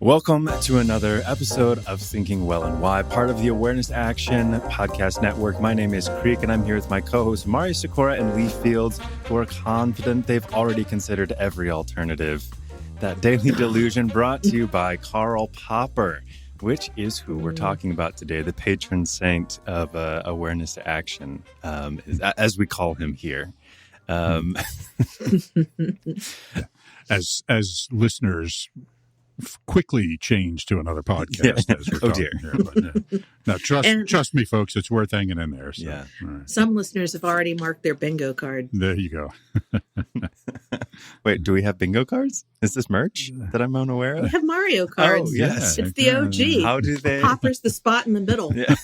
Welcome to another episode of Thinking Well and Why, part of the Awareness Action Podcast Network. My name is Creek, and I'm here with my co-hosts Mario Sikora and Lee Fields, who are confident they've already considered every alternative. That daily delusion brought to you by Karl Popper, which is who we're talking about today, the patron saint of Awareness Action, as we call him here. As listeners quickly change to another podcast as we're talking here. But, now, trust me, folks, it's worth hanging in there. So, yeah. Right. Some listeners have already marked their bingo card. There you go. Wait, do we have bingo cards? Is this merch that I'm unaware of? We have Mario cards. Oh, yes. It's the OG. How do they? Popper's the spot in the middle. Yeah.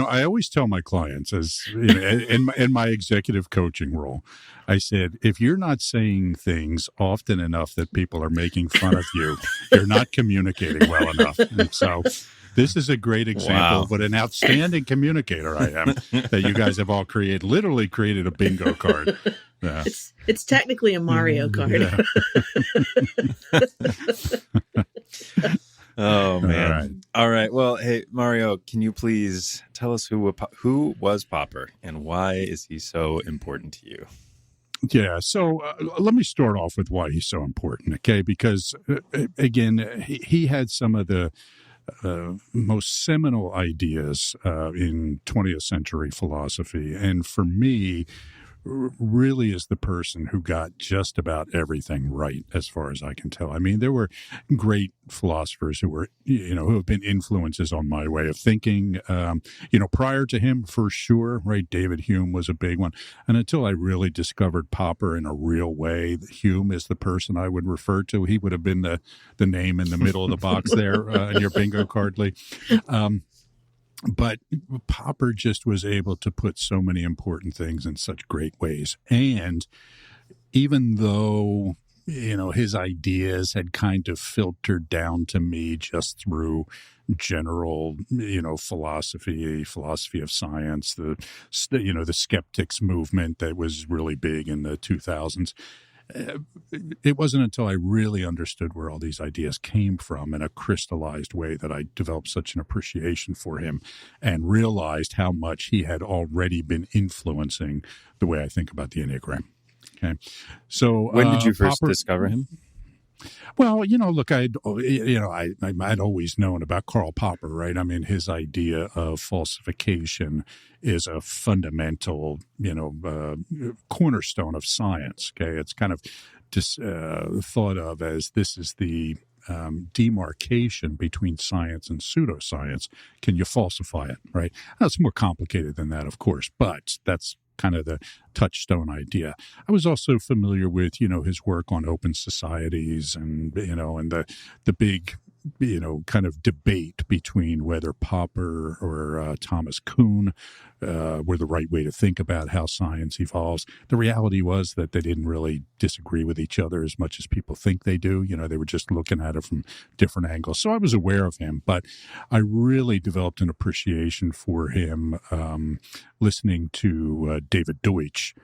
I always tell my clients, as in my executive coaching role, I said, if you're not saying things often enough that people are making fun of you, you're not communicating well enough. And so this is a great example of what an outstanding communicator I am, that you guys have all literally created a bingo card. Yeah. It's technically a Mario card. Yeah. Oh, man. All right. Well, hey, Mario, can you please tell us who was Popper and why is he so important to you? Yeah. So let me start off with why he's so important, okay? Because, again, he had some of the most seminal ideas in 20th century philosophy. And for me, really is the person who got just about everything right, as far as I can tell. I mean, there were great philosophers who have been influences on my way of thinking, prior to him, for sure, right? David Hume was a big one. And until I really discovered Popper in a real way, Hume is the person I would refer to. He would have been the name in the middle of the box there in your bingo card, Lee. But Popper just was able to put so many important things in such great ways. And even though, his ideas had kind of filtered down to me just through general, philosophy of science, the skeptics movement that was really big in the 2000s. It wasn't until I really understood where all these ideas came from in a crystallized way that I developed such an appreciation for him and realized how much he had already been influencing the way I think about the Enneagram. Okay. So when did you first discover him? Well, look, I'd always known about Karl Popper, right? I mean, his idea of falsification is a fundamental, cornerstone of science. Okay, it's kind of thought of as this is the demarcation between science and pseudoscience. Can you falsify it, right? Now, it's more complicated than that, of course, but that's kind of the touchstone idea. I was also familiar with, his work on open societies and the big, kind of debate between whether Popper or Thomas Kuhn were the right way to think about how science evolves. The reality was that they didn't really disagree with each other as much as people think they do. They were just looking at it from different angles. So I was aware of him, but I really developed an appreciation for him listening to David Deutsch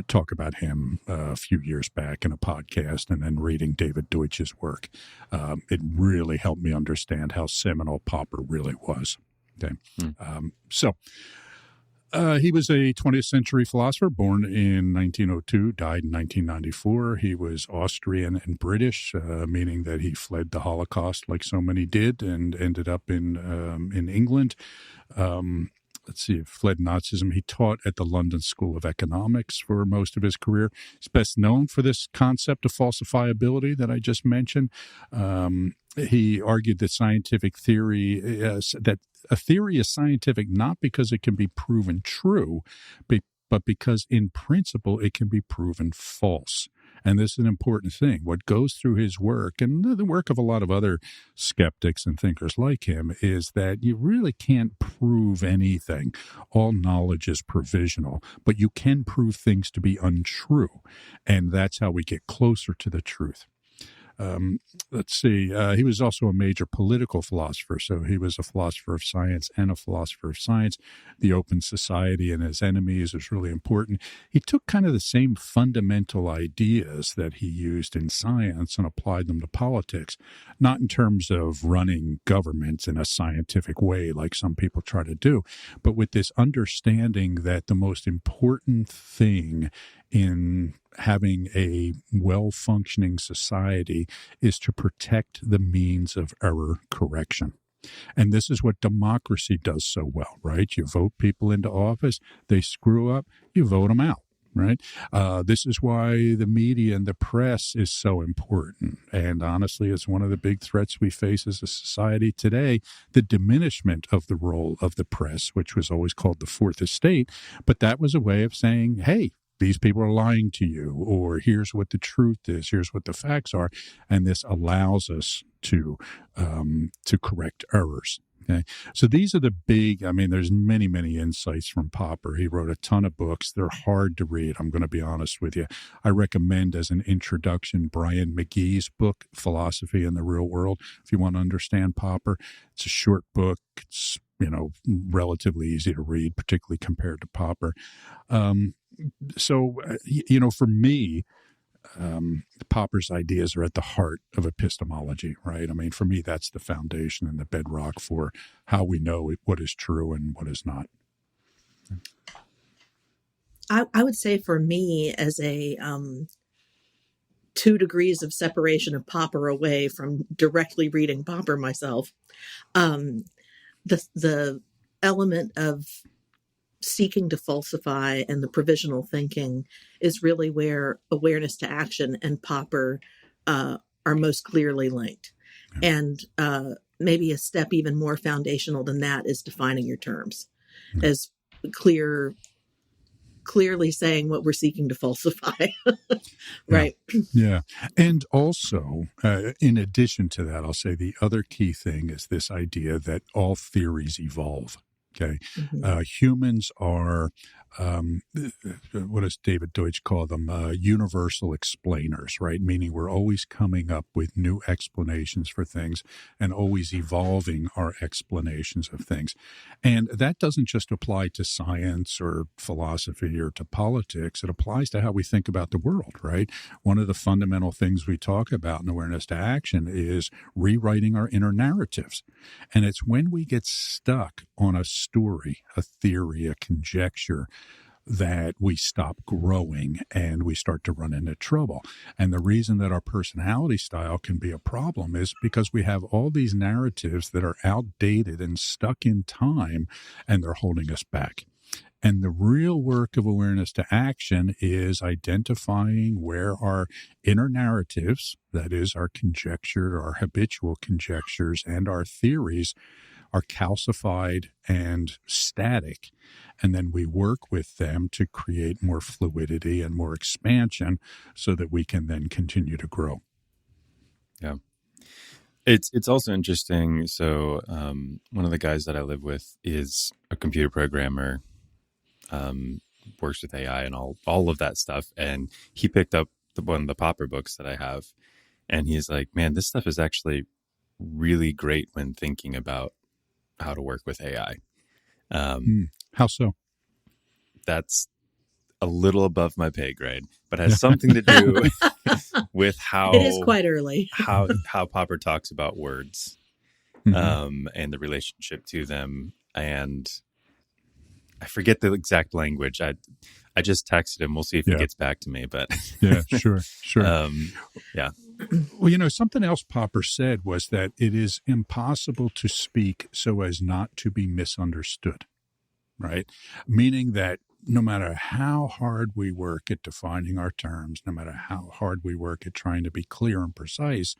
talk about him a few years back in a podcast, and then reading David Deutsch's work. It really helped me understand how seminal Popper really was. Okay. He was a 20th century philosopher, born in 1902, died in 1994. He was Austrian and British, meaning that he fled the Holocaust like so many did and ended up in England. Fled Nazism. He taught at the London School of Economics for most of his career. He's best known for this concept of falsifiability that I just mentioned. He argued that scientific theory that a theory is scientific not because it can be proven true, but because in principle it can be proven false. And this is an important thing. What goes through his work and the work of a lot of other skeptics and thinkers like him is that you really can't prove anything. All knowledge is provisional, but you can prove things to be untrue. And that's how we get closer to the truth. let's see, he was also a major political philosopher. So he was a philosopher of science and a philosopher of science. The open society and his enemies was really important. He took kind of the same fundamental ideas that he used in science and applied them to politics, not in terms of running governments in a scientific way like some people try to do, but with this understanding that the most important thing in having a well-functioning society is to protect the means of error correction. And this is what democracy does so well, right? You vote people into office, they screw up, you vote them out, right? This is why the media and the press is so important. And honestly, it's one of the big threats we face as a society today, the diminishment of the role of the press, which was always called the fourth estate. But that was a way of saying, hey, these people are lying to you, or here's what the truth is, here's what the facts are. And this allows us to correct errors. Okay. So these are the big, there's many, many insights from Popper. He wrote a ton of books. They're hard to read. I'm going to be honest with you. I recommend as an introduction, Brian McGee's book, Philosophy in the Real World. If you want to understand Popper, it's a short book. It's, relatively easy to read, particularly compared to Popper. For me, Popper's ideas are at the heart of epistemology, right? For me, that's the foundation and the bedrock for how we know what is true and what is not. I would say for me, as a 2 degrees of separation of Popper away from directly reading Popper myself, the element of seeking to falsify and the provisional thinking is really where awareness to action and Popper are most clearly linked. Yeah. And maybe a step even more foundational than that is defining your terms as clearly saying what we're seeking to falsify. Right. Yeah. And also, in addition to that, I'll say the other key thing is this idea that all theories evolve. Okay. Mm-hmm. Humans are, what does David Deutsch call them? Universal explainers, right? Meaning we're always coming up with new explanations for things and always evolving our explanations of things. And that doesn't just apply to science or philosophy or to politics. It applies to how we think about the world, right? One of the fundamental things we talk about in awareness to action is rewriting our inner narratives. And it's when we get stuck on a story, a theory, a conjecture, that we stop growing and we start to run into trouble. And the reason that our personality style can be a problem is because we have all these narratives that are outdated and stuck in time, and they're holding us back. And the real work of awareness to action is identifying where our inner narratives, that is our conjecture, our habitual conjectures, and our theories are calcified and static. And then we work with them to create more fluidity and more expansion so that we can then continue to grow. Yeah. It's also interesting. So one of the guys that I live with is a computer programmer, works with AI and all of that stuff. And he picked up one of the Popper books that I have. And he's like, man, this stuff is actually really great when thinking about how to work with AI. How so? That's a little above my pay grade, but has something to do with how it is quite early. how Popper talks about words, and the relationship to them. And I forget the exact language. I just texted him. We'll see if he gets back to me. But yeah, sure. Yeah. Well, something else Popper said was that it is impossible to speak so as not to be misunderstood, right? Meaning that no matter how hard we work at defining our terms, no matter how hard we work at trying to be clear and precise,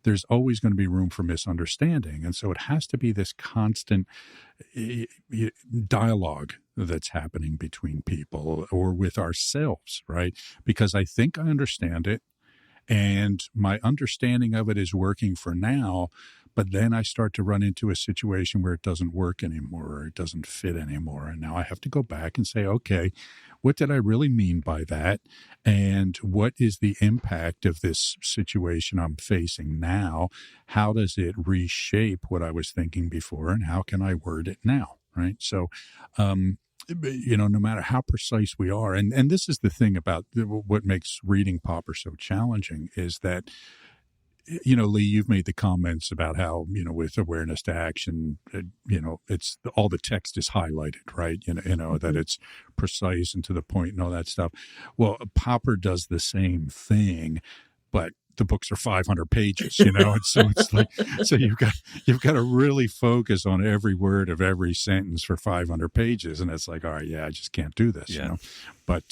there's always going to be room for misunderstanding. And so it has to be this constant dialogue that's happening between people or with ourselves, right? Because I think I understand it, And my understanding of it is working for now, but then I start to run into a situation where it doesn't work anymore, or it doesn't fit anymore. And now I have to go back and say, okay, what did I really mean by that? And what is the impact of this situation I'm facing now? How does it reshape what I was thinking before? And how can I word it now? Right. So, no matter how precise we are, and this is the thing about what makes reading Popper so challenging is that, Lee, you've made the comments about how, with awareness to action, it's all the text is highlighted, right? That it's precise and to the point and all that stuff. Well, Popper does the same thing, but the books are 500 pages, and so it's like, so you've got to really focus on every word of every sentence for 500 pages. And it's like, all right, I just can't do this, but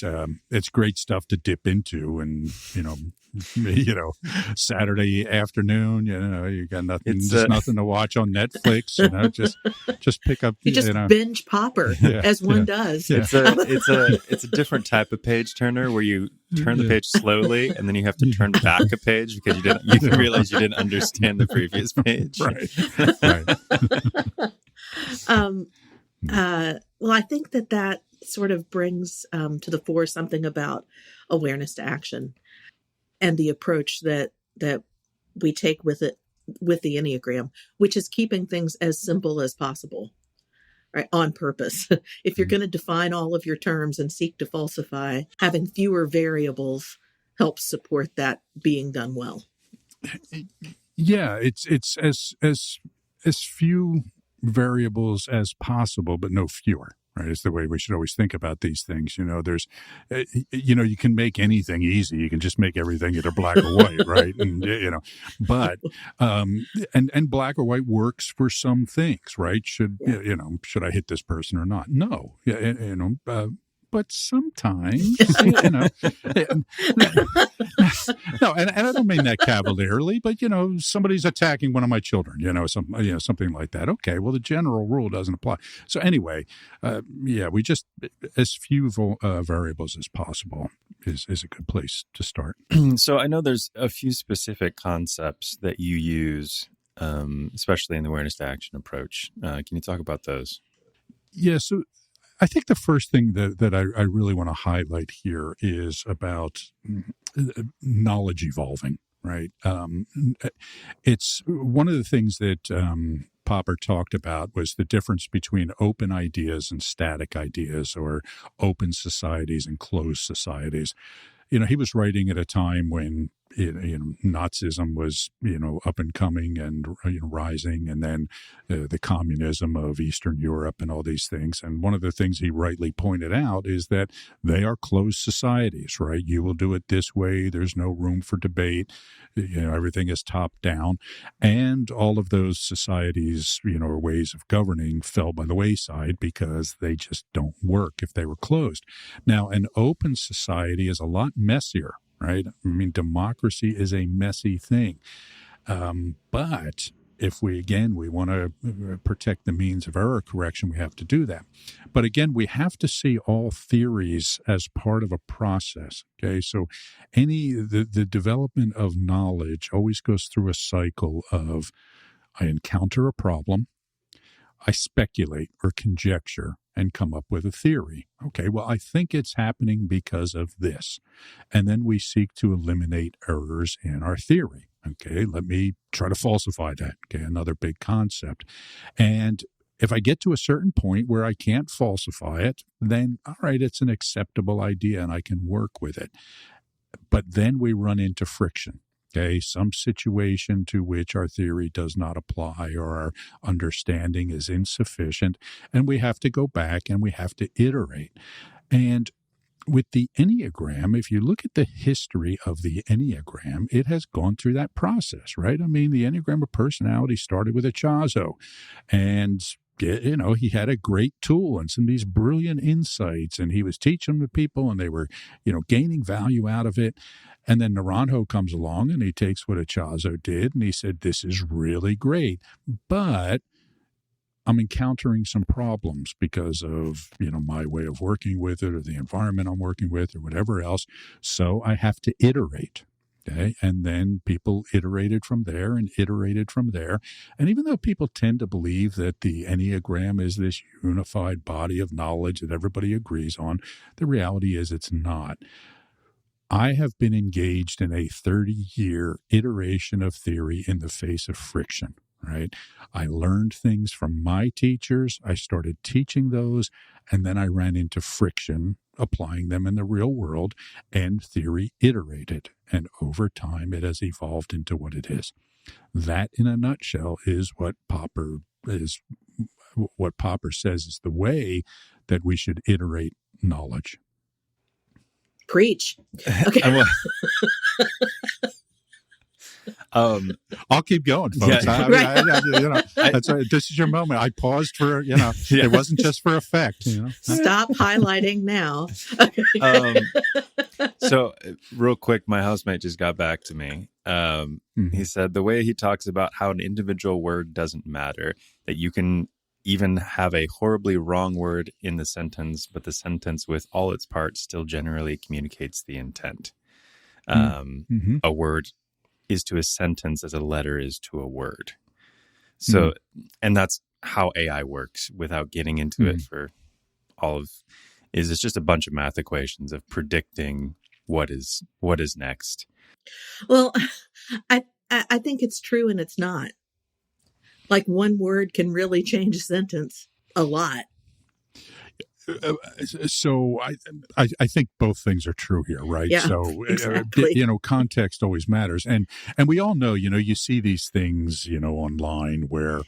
it's great stuff to dip into. And, Saturday afternoon, you got nothing, nothing to watch on Netflix, just pick up, you just binge Popper as one does. Yeah. It's a different type of page turner where you turn the page slowly and then you have to turn back a page because you realize you didn't understand the previous page. Right. Well, I think that sort of brings to the fore something about awareness to action and the approach that we take with it, with the Enneagram, which is keeping things as simple as possible, right? On purpose. If you're going to define all of your terms and seek to falsify, having fewer variables helps support that being done well. Yeah, it's as few variables as possible, but no fewer. Right, it's the way we should always think about these things. There's, you can make anything easy. You can just make everything either black or white, right? And but and black or white works for some things, right? Should I hit this person or not? No, but sometimes, no, and I don't mean that cavalierly, but somebody's attacking one of my children, something like that. Okay, well, the general rule doesn't apply. So anyway, we just as few variables as possible is a good place to start. So I know there's a few specific concepts that you use, especially in the awareness to action approach. Can you talk about those? Yeah. So I think the first thing that I really want to highlight here is about knowledge evolving, right? It's one of the things that Popper talked about was the difference between open ideas and static ideas, or open societies and closed societies. He was writing at a time when Nazism was up and coming and rising, and then the communism of Eastern Europe and all these things. And one of the things he rightly pointed out is that they are closed societies, right? You will do it this way. There's no room for debate. Everything is top down, and all of those societies, or ways of governing fell by the wayside because they just don't work if they were closed. Now, an open society is a lot messier. Right? I mean, democracy is a messy thing. But if we want to protect the means of error correction, we have to do that. But again, we have to see all theories as part of a process. Okay. So the development of knowledge always goes through a cycle of, I encounter a problem, I speculate or conjecture and come up with a theory. Okay, well, I think it's happening because of this. And then we seek to eliminate errors in our theory. Okay, let me try to falsify that. Okay, another big concept. And if I get to a certain point where I can't falsify it, then, all right, it's an acceptable idea and I can work with it. But then we run into friction. Okay, some situation to which our theory does not apply or our understanding is insufficient, and we have to go back and we have to iterate. And with the Enneagram, if you look at the history of the Enneagram, it has gone through that process, right? I mean, the Enneagram of personality started with a Chazo, and he had a great tool and some of these brilliant insights, and he was teaching them to people, and they were, gaining value out of it. And then Naranjo comes along and he takes what a Chazo did and he said, this is really great, but I'm encountering some problems because of, my way of working with it or the environment I'm working with or whatever else. So I have to iterate. Okay. And then people iterated from there and iterated from there. And even though people tend to believe that the Enneagram is this unified body of knowledge that everybody agrees on, the reality is it's not. I have been engaged in a 30-year iteration of theory in the face of friction, right? I learned things from my teachers. I started teaching those, and then I ran into friction applying them in the real world, and theory iterated. And over time, it has evolved into what it is. That, in a nutshell, is what Popper says is the way that we should iterate knowledge. Preach. Okay. I'll keep going, folks. Yeah. That's right. This is your moment. I paused for, it wasn't just for effect. Stop highlighting now. So real quick, my housemate just got back to me. He said the way he talks about how an individual word doesn't matter, that you can even have a horribly wrong word in the sentence, but the sentence with all its parts still generally communicates the intent. A word is to a sentence as a letter is to a word. So, and that's how AI works without getting into it for all of, it's just a bunch of math equations of predicting what is next. Well, I think it's true and it's not. Like one word can really change a sentence a lot. So I think both things are true here, right? Yeah, so exactly. Context always matters, and we all know, you see these things, online where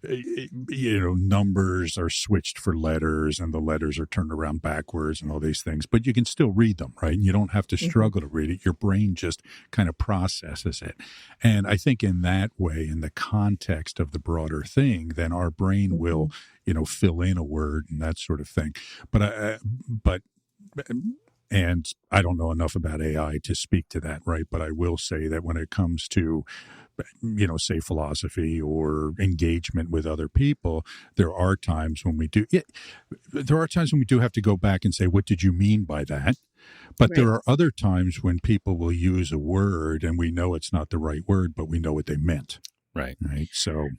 numbers are switched for letters and the letters are turned around backwards and all these things, but you can still read them, right? And you don't have to struggle to read it. Your brain just kind of processes it. And I think in that way, in the context of the broader thing, then our brain will, fill in a word and that sort of thing. And I don't know enough about AI to speak to that, right? But I will say that when it comes to, say philosophy or engagement with other people, there are times when we do have to go back and say, what did you mean by that? But there are other times when people will use a word and we know it's not the right word, but we know what they meant. Right. So,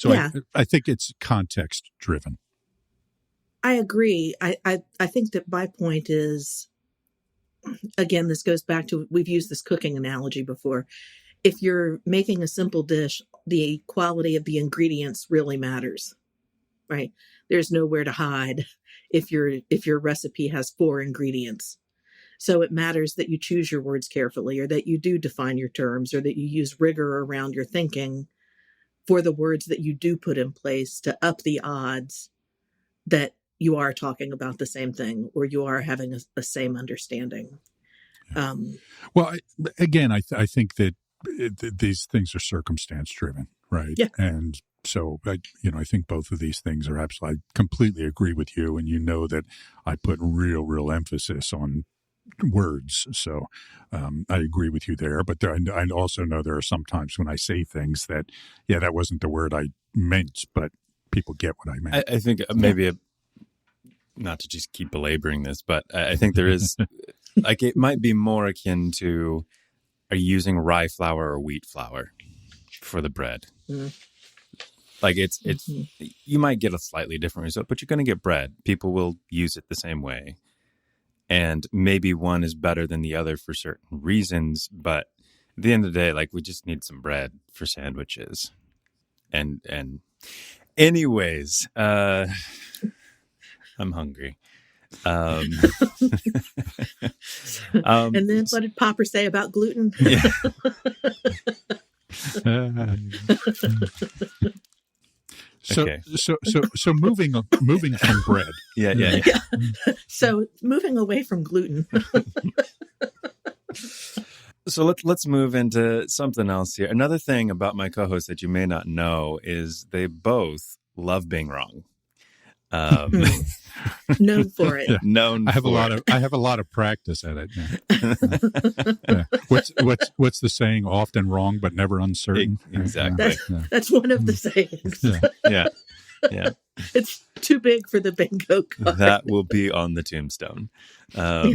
yeah. I think it's context driven. I agree. I think that my point is, again, this goes back to, we've used this cooking analogy before. If you're making a simple dish, the quality of the ingredients really matters, right? There's nowhere to hide if your recipe has 4 ingredients. So it matters that you choose your words carefully, or that you do define your terms, or that you use rigor around your thinking for the words that you do put in place to up the odds that you are talking about the same thing, or you are having a same understanding. Well, I think that these things are circumstance driven, right? Yeah. And so, I think both of these things are absolutely, I completely agree with you. And that I put real emphasis on words. So I agree with you there. But I also know there are some times when I say things that, that wasn't the word I meant, but people get what I meant. I think maybe, not to just keep belaboring this, but I think there is, it might be more akin to, are you using rye flour or wheat flour for the bread? It's you might get a slightly different result, but you're going to get bread. People will use it the same way. And maybe one is better than the other for certain reasons, but at the end of the day, we just need some bread for sandwiches. And anyways, I'm hungry. And then what did Popper say about gluten? Yeah. So moving from bread. Yeah. So moving away from gluten. So let's move into something else here. Another thing about my co-hosts that you may not know is they both love being wrong. Known for it. Yeah. I have a lot of practice at it. Yeah. What's the saying? Often wrong, but never uncertain. Exactly. That's one of the sayings. Yeah. It's too big for the bingo card. That will be on the tombstone. But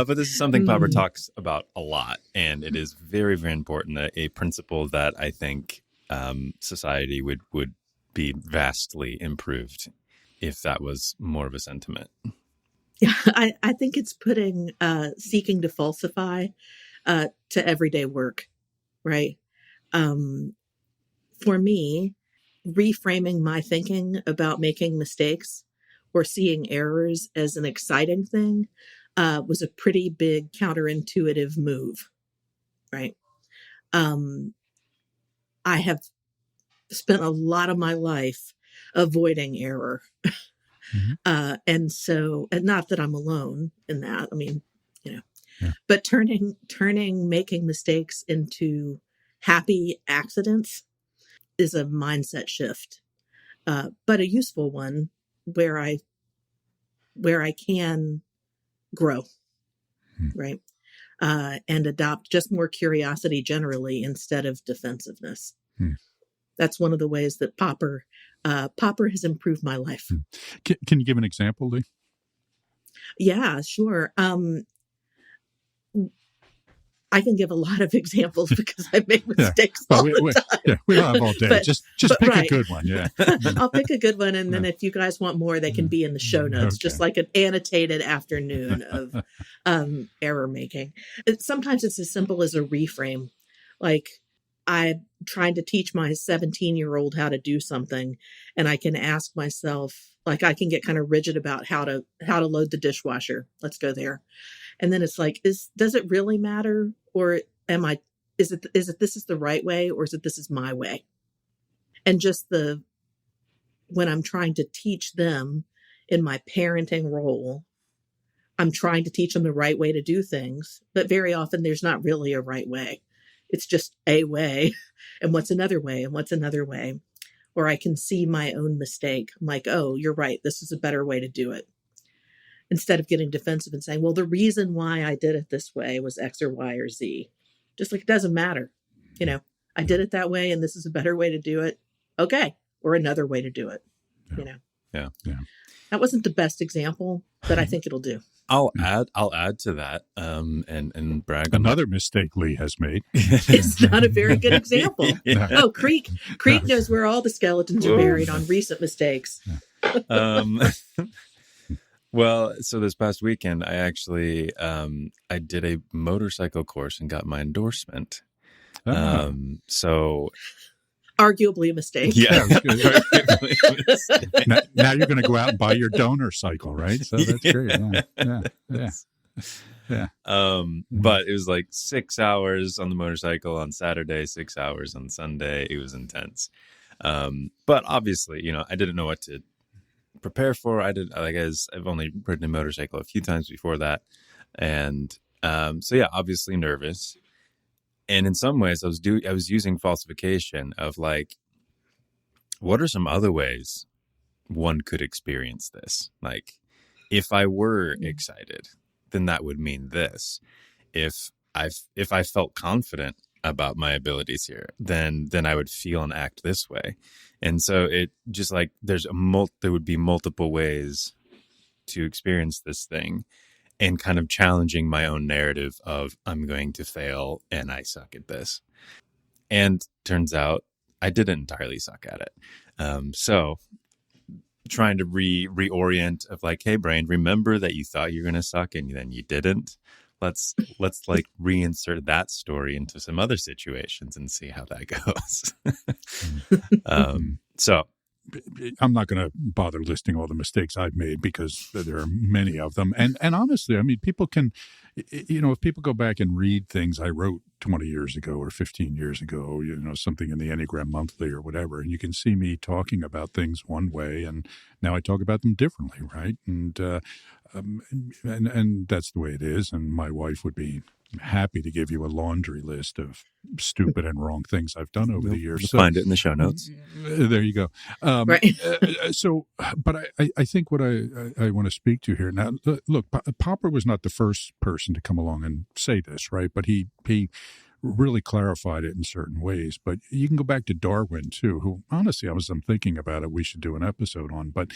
this is something Popper talks about a lot, and it is very, very important. A principle that I think society would be vastly improved if that was more of a sentiment. Yeah, I think it's putting seeking to falsify to everyday work, right? For me, reframing my thinking about making mistakes or seeing errors as an exciting thing was a pretty big counterintuitive move, right? I have spent a lot of my life avoiding error. And not that I'm alone in that. I mean, but turning making mistakes into happy accidents is a mindset shift, but a useful one where I can grow, right? And adopt just more curiosity generally instead of defensiveness. That's one of the ways that Popper has improved my life. Can you give an example, Lee? Yeah, sure. I can give a lot of examples because I make mistakes all the time. Yeah, we don't have all day. But just pick a good one. Yeah, I'll pick a good one, and then if you guys want more, they can be in the show notes, just like an annotated afternoon of error making. Sometimes it's as simple as a reframe, like I'm trying to teach my 17-year-old how to do something, and I can ask myself, like I can get kind of rigid about how to load the dishwasher. Let's go there. And then it's like, does it really matter? Or is it this is the right way, or is it this is my way? And just when I'm trying to teach them in my parenting role, I'm trying to teach them the right way to do things. But very often there's not really a right way. It's just a way. And what's another way? And what's another way? Or I can see my own mistake. I'm like, oh, you're right. This is a better way to do it. Instead of getting defensive and saying, well, the reason why I did it this way was X or Y or Z. Just like, it doesn't matter. I did it that way and this is a better way to do it. Okay. Or another way to do it. Yeah. That wasn't the best example, but I think it'll do. I'll add to that and brag. Another mistake Lee has made. It's not a very good example. Oh, Creek knows where all the skeletons are buried on recent mistakes. Well, so this past weekend, I actually I did a motorcycle course and got my endorsement. So arguably a mistake. Yeah. Now you're going to go out and buy your donor cycle, right? So that's great. Yeah. But it was like 6 hours on the motorcycle on Saturday, 6 hours on Sunday. It was intense. But obviously, I didn't know what to prepare for. I've only ridden a motorcycle a few times before that. And so yeah, obviously nervous. And in some ways I was using falsification of like, what are some other ways one could experience this? Like, if I were excited, then that would mean this. If I felt confident about my abilities here, then I would feel and act this way. And so it just like there would be multiple ways to experience this thing, and kind of challenging my own narrative of I'm going to fail and I suck at this. And turns out I didn't entirely suck at it. So trying to reorient of like, hey brain, remember that you thought you were going to suck and then you didn't. Let's like reinsert that story into some other situations and see how that goes. So I'm not going to bother listing all the mistakes I've made because there are many of them. And honestly, I mean, people can, if people go back and read things I wrote 20 years ago or 15 years ago, something in the Enneagram Monthly or whatever, and you can see me talking about things one way, and now I talk about them differently, right? And that's the way it is. And my wife would be happy to give you a laundry list of stupid and wrong things I've done over the years. Find it in the show notes. There you go. Right. But I think what I want to speak to here now, look, Popper was not the first person to come along and say this, right? But he really clarified it in certain ways. But you can go back to Darwin too, who honestly, I'm thinking about it, we should do an episode on. But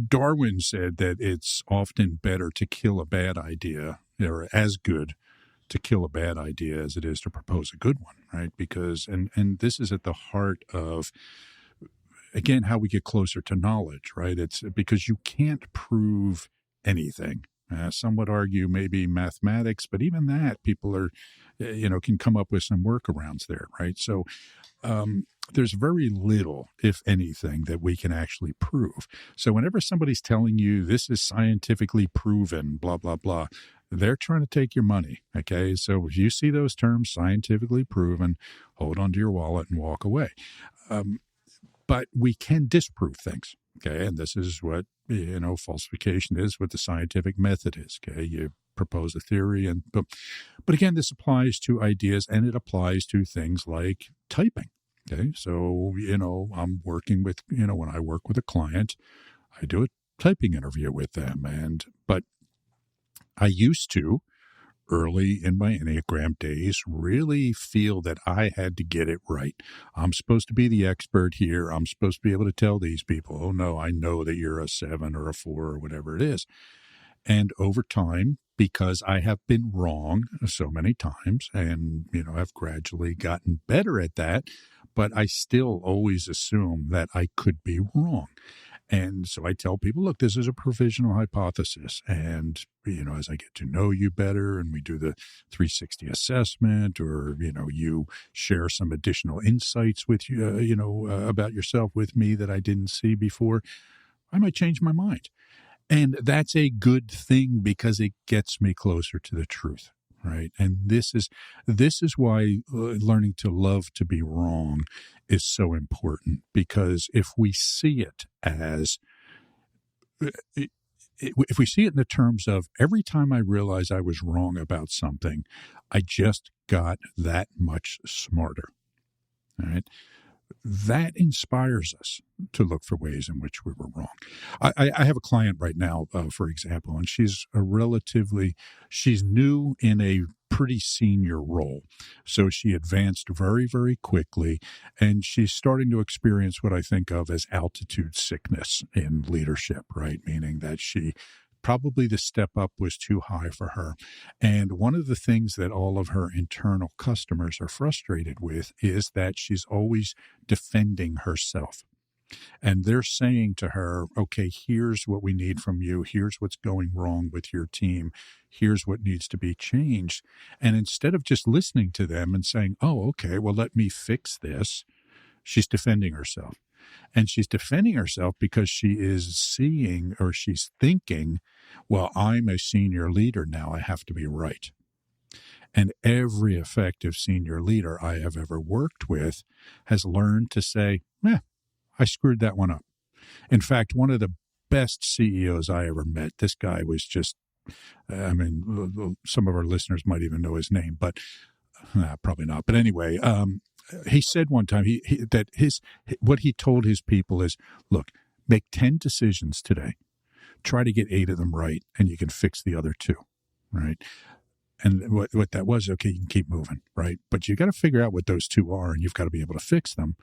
Darwin said that it's often better to kill a bad idea, or as good to kill a bad idea as it is to propose a good one, right? Because, and this is at the heart of, again, how we get closer to knowledge, right? It's because you can't prove anything. Some would argue maybe mathematics, but even that, people are, can come up with some workarounds there, right? So there's very little, if anything, that we can actually prove. So whenever somebody's telling you this is scientifically proven, blah, blah, blah, they're trying to take your money, okay? So if you see those terms, scientifically proven, hold on to your wallet and walk away. But we can disprove things, okay? And this is what, falsification is, what the scientific method is, okay? You propose a theory, and but again, this applies to ideas, and it applies to things like typing, okay? So, I'm working with, when I work with a client, I do a typing interview with them, but I used to, early in my Enneagram days, really feel that I had to get it right. I'm supposed to be the expert here. I'm supposed to be able to tell these people, oh, no, I know that you're a 7 or a 4 or whatever it is. And over time, because I have been wrong so many times and, I've gradually gotten better at that, but I still always assume that I could be wrong. And so I tell people, look, this is a provisional hypothesis. And, as I get to know you better and we do the 360 assessment, or, you share some additional insights with you, about yourself with me that I didn't see before, I might change my mind. And that's a good thing because it gets me closer to the truth. Right. And this is why learning to love to be wrong is so important, because if we see it as, if we see it in the terms of every time I realize I was wrong about something, I just got that much smarter. All right. That inspires us to look for ways in which we were wrong. I have a client right now, for example, and she's new in a pretty senior role. So she advanced very, very quickly, and she's starting to experience what I think of as altitude sickness in leadership, right? Meaning that probably the step up was too high for her. And one of the things that all of her internal customers are frustrated with is that she's always defending herself. And they're saying to her, okay, here's what we need from you. Here's what's going wrong with your team. Here's what needs to be changed. And instead of just listening to them and saying, oh, okay, well, let me fix this, she's defending herself. And she's defending herself because she is seeing, or she's thinking, well, I'm a senior leader now, I have to be right. And every effective senior leader I have ever worked with has learned to say, I screwed that one up. In fact, one of the best CEOs I ever met, this guy was just, some of our listeners might even know his name, but probably not. But anyway, he said one time what he told his people is, look, make 10 decisions today. Try to get 8 of them right, and you can fix the other 2, right? And what that was, okay, you can keep moving, right? But you got to figure out what those 2 are, and you've got to be able to fix them.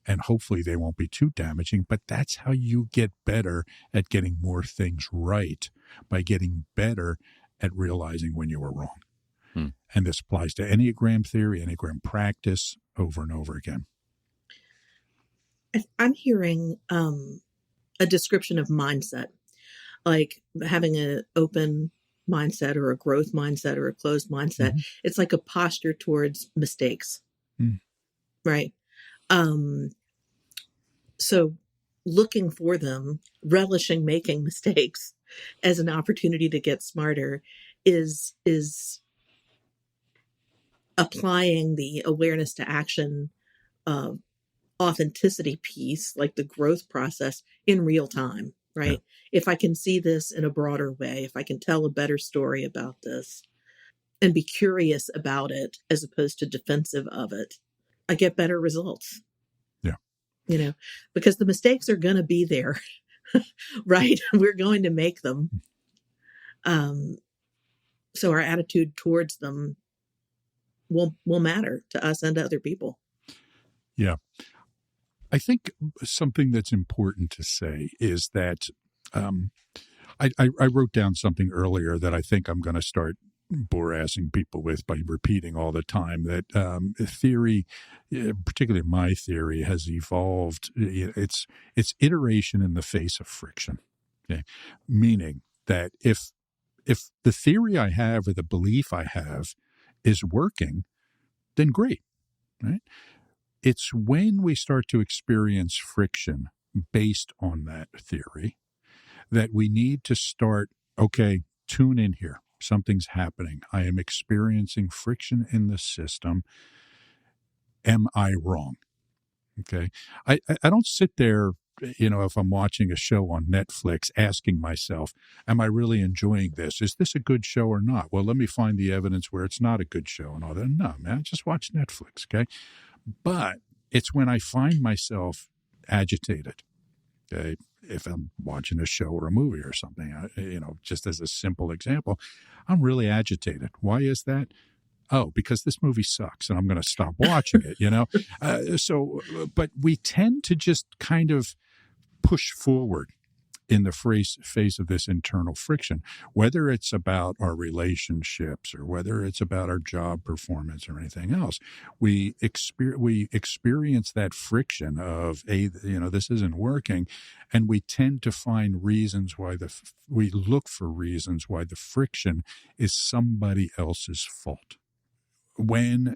And hopefully they won't be too damaging. But that's how you get better at getting more things right, by getting better at realizing when you were wrong. And this applies to Enneagram theory, Enneagram practice, over and over again. I'm hearing a description of mindset, like having an open mindset or a growth mindset or a closed mindset. Mm-hmm. It's like a posture towards mistakes, right? So looking for them, relishing making mistakes as an opportunity to get smarter is applying the awareness to action authenticity piece, like the growth process, in real time, right? Yeah. If I can see this in a broader way, if I can tell a better story about this and be curious about it as opposed to defensive of it, I get better results. Yeah. Because the mistakes are going to be there, right? We're going to make them. So our attitude towards them will matter to us and to other people. Yeah. I think something that's important to say is that I wrote down something earlier that I think I'm going to start bore-assing people with by repeating all the time, that theory, particularly my theory, has evolved. It's iteration in the face of friction. Okay? Meaning that if the theory I have or the belief I have is working, then great, right? It's when we start to experience friction based on that theory that we need to start, okay, tune in here. Something's happening. I am experiencing friction in the system. Am I wrong? Okay. I don't sit there, if I'm watching a show on Netflix, asking myself, am I really enjoying this? Is this a good show or not? Well, let me find the evidence where it's not a good show and all that. No, man, just watch Netflix. Okay. But it's when I find myself agitated, okay, if I'm watching a show or a movie or something, just as a simple example, I'm really agitated. Why is that? Oh, because this movie sucks and I'm going to stop watching it, but we tend to just kind of push forward in the face of this internal friction, whether it's about our relationships or whether it's about our job performance or anything else. We experience that friction of, this isn't working, and we tend to find reasons why we look for reasons why the friction is somebody else's fault. When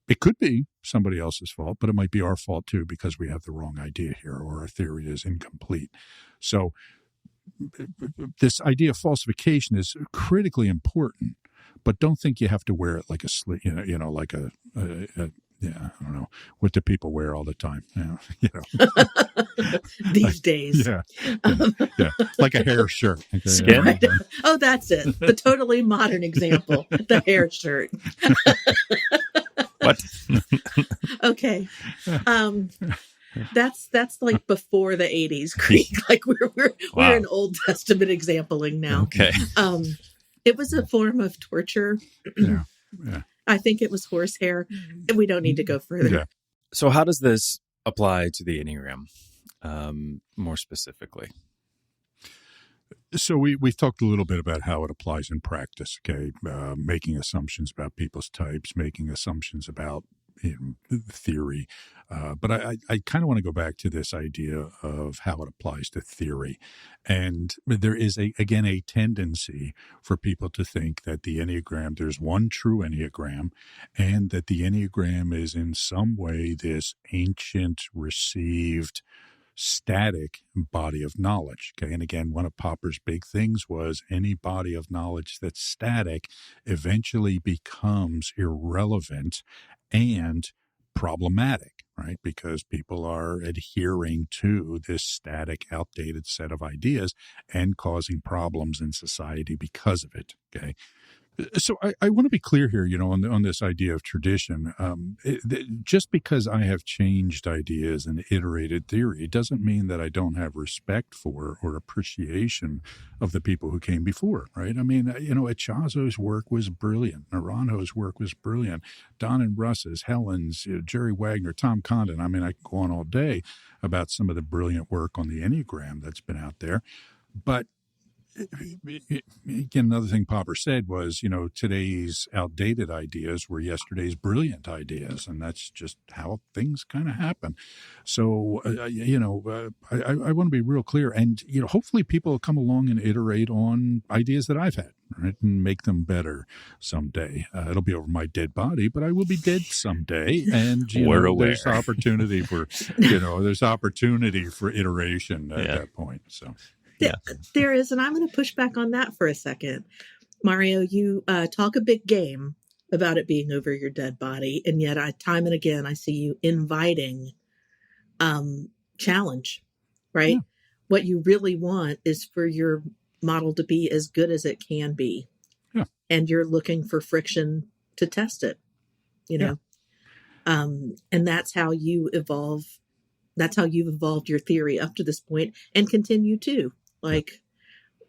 it could be somebody else's fault, but it might be our fault too because we have the wrong idea here or our theory is incomplete. So this idea of falsification is critically important, but don't think you have to wear it like a like a I don't know, what do people wear all the time? These days. Yeah, like a hair shirt. Okay, Skin. Oh, that's it. The totally modern example, the hair shirt. What? Okay. That's like before the 80s, Creek. Like we're an Old Testament exampling now. Okay. It was a form of torture. Yeah. I think it was horsehair, and we don't need to go further. Yeah. So how does this apply to the Enneagram, more specifically? So we've talked a little bit about how it applies in practice, okay? Making assumptions about people's types, making assumptions about theory. But I kind of want to go back to this idea of how it applies to theory. And there is, a tendency for people to think that the Enneagram, there's one true Enneagram, and that the Enneagram is in some way this ancient, received, static body of knowledge. Okay. And again, one of Popper's big things was any body of knowledge that's static eventually becomes irrelevant and problematic, right? Because people are adhering to this static, outdated set of ideas and causing problems in society because of it. Okay. So I want to be clear here, on this idea of tradition. Just because I have changed ideas and iterated theory doesn't mean that I don't have respect for or appreciation of the people who came before, right? I mean, Echazo's work was brilliant. Naranjo's work was brilliant. Don and Russ's, Helen's, Jerry Wagner, Tom Condon. I mean, I could go on all day about some of the brilliant work on the Enneagram that's been out there. But again, another thing Popper said was, today's outdated ideas were yesterday's brilliant ideas, and that's just how things kind of happen. So, I want to be real clear, and hopefully people will come along and iterate on ideas that I've had, right, and make them better someday. It'll be over my dead body, but I will be dead someday, and there's opportunity for iteration at that point. So. Yeah. There is, and I'm going to push back on that for a second. Mario, you talk a big game about it being over your dead body, and yet time and again I see you inviting challenge, right? Yeah. What you really want is for your model to be as good as it can be. Yeah. And you're looking for friction to test it, and that's how you evolve. That's how you've evolved your theory up to this point and continue to. Like,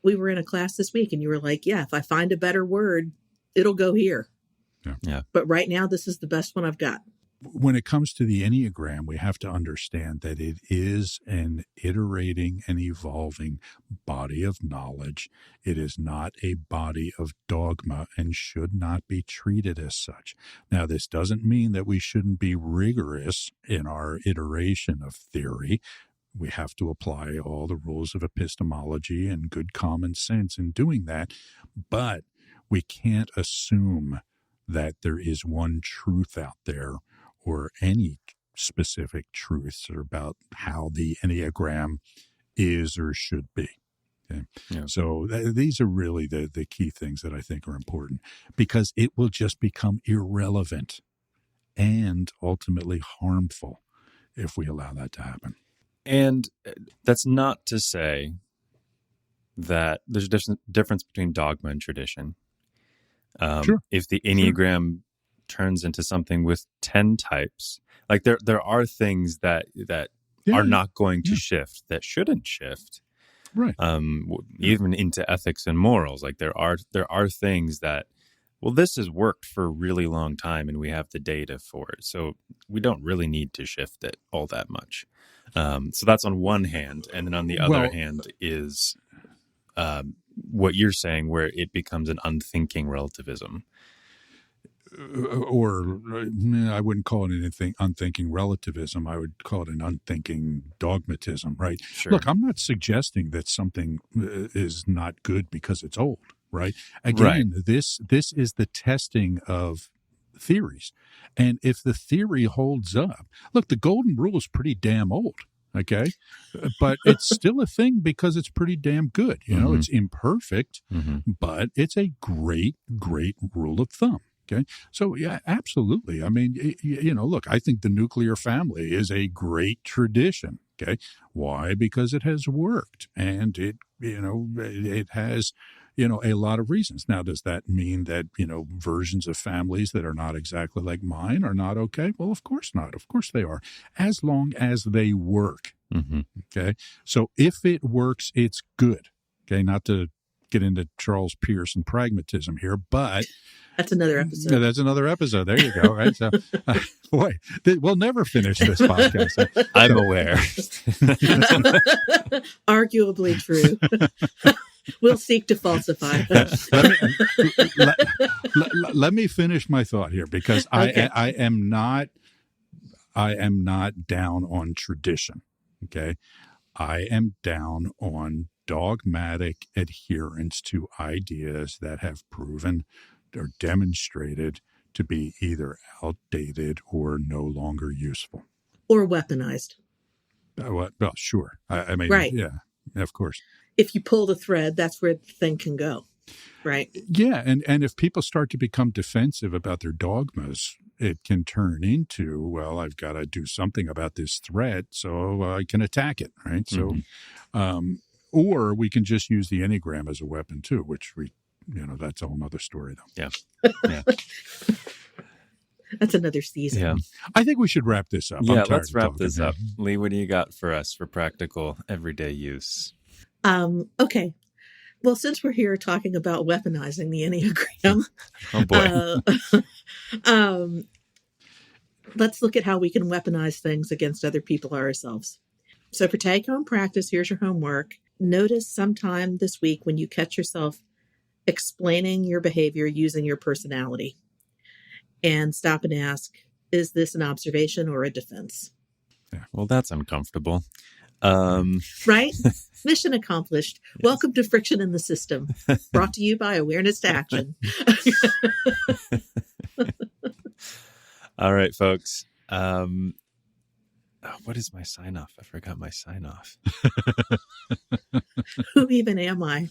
we were in a class this week and you were like, yeah, if I find a better word, it'll go here. Yeah. But right now, this is the best one I've got. When it comes to the Enneagram, we have to understand that it is an iterating and evolving body of knowledge. It is not a body of dogma and should not be treated as such. Now, this doesn't mean that we shouldn't be rigorous in our iteration of theory. We have to apply all the rules of epistemology and good common sense in doing that. But we can't assume that there is one truth out there or any specific truths about how the Enneagram is or should be. Okay? Yeah. So these are really the key things that I think are important, because it will just become irrelevant and ultimately harmful if we allow that to happen. And that's not to say that there's a difference between dogma and tradition. Sure. If the Enneagram turns into something with 10 types, like there are things that are not going to shift, that shouldn't shift. Right. Even into ethics and morals. Like there are things that, well, this has worked for a really long time and we have the data for it. So we don't really need to shift it all that much. So that's on one hand. And then on the other hand is what you're saying, where it becomes an unthinking relativism. Or I wouldn't call it anything unthinking relativism. I would call it an unthinking dogmatism, right? Sure. Look, I'm not suggesting that something is not good because it's old, right? Again, this is the testing of theories. And if the theory holds up, look, the golden rule is pretty damn old, okay? But it's still a thing because it's pretty damn good. You know, it's imperfect, but it's a great, great rule of thumb. Okay. So, yeah, absolutely. I mean, look, I think the nuclear family is a great tradition. Okay. Why? Because it has worked and it has, a lot of reasons. Now, does that mean that, versions of families that are not exactly like mine are not okay? Well, of course not. Of course they are, as long as they work. Okay. So if it works, it's good. Okay. Not to get into Charles Pierce and pragmatism here, but that's another episode. Yeah, that's another episode. There you go. Right. So, boy, we'll never finish this podcast. I'm aware. Arguably true. We'll seek to falsify. Let me finish my thought here, because Okay. I am not down on tradition. Okay. I am down on dogmatic adherence to ideas that have proven or demonstrated to be either outdated or no longer useful. Or weaponized. Well, sure. I mean, right. Yeah, of course. If you pull the thread, that's where the thing can go. Right. Yeah. And if people start to become defensive about their dogmas, it can turn into, well, I've got to do something about this threat so I can attack it. Right. So, or we can just use the Enneagram as a weapon too, which that's a whole nother story though. Yeah. That's another season. Yeah. I think we should wrap this up. Yeah, let's wrap this up. Lee, what do you got for us for practical everyday use? Okay. Well, since we're here talking about weaponizing the Enneagram, oh boy. Let's look at how we can weaponize things against other people or ourselves. So for take-home practice, here's your homework. Notice sometime this week when you catch yourself explaining your behavior using your personality, and stop and ask, is this an observation or a defense? Yeah, well, that's uncomfortable. Right? Mission accomplished. Yes. Welcome to Friction in the System, brought to you by Awareness to Action. All right, folks. What is my sign off? I forgot my sign off. Who even am I?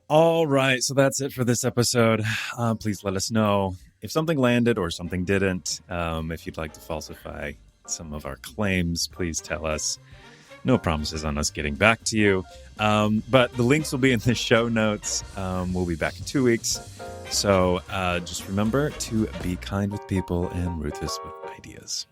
All right. So that's it for this episode. Please let us know if something landed or something didn't. If you'd like to falsify some of our claims, please tell us. No promises on us getting back to you. But the links will be in the show notes. We'll be back in 2 weeks. So just remember to be kind with people and ruthless with ideas.